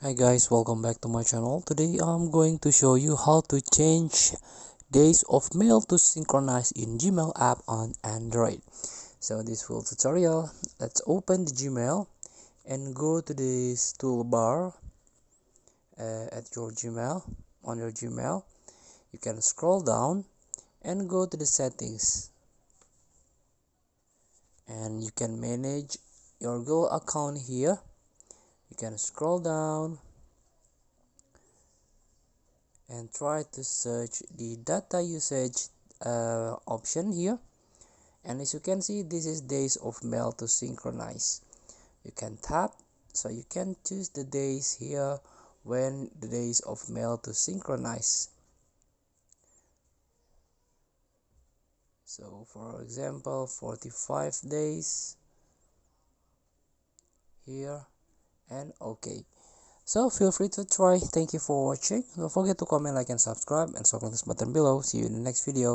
Hi guys, welcome back to my channel. Today I'm going to show you how to change days of mail to synchronize in Gmail app on Android. So this full tutorial, let's open the Gmail and go to this toolbar at your Gmail. On your Gmail, you can scroll down and go to the settings, and you can manage your Google account here. You can scroll down and try to search the data usage option here, and as you can see, this is days of mail to synchronize. You can tap, so you can choose the days here when the days of mail to synchronize. So for example, 45 days here, and okay. So feel free to try. Thank you for watching. Don't forget to comment, like, and subscribe, and click this button below. See you in the next video.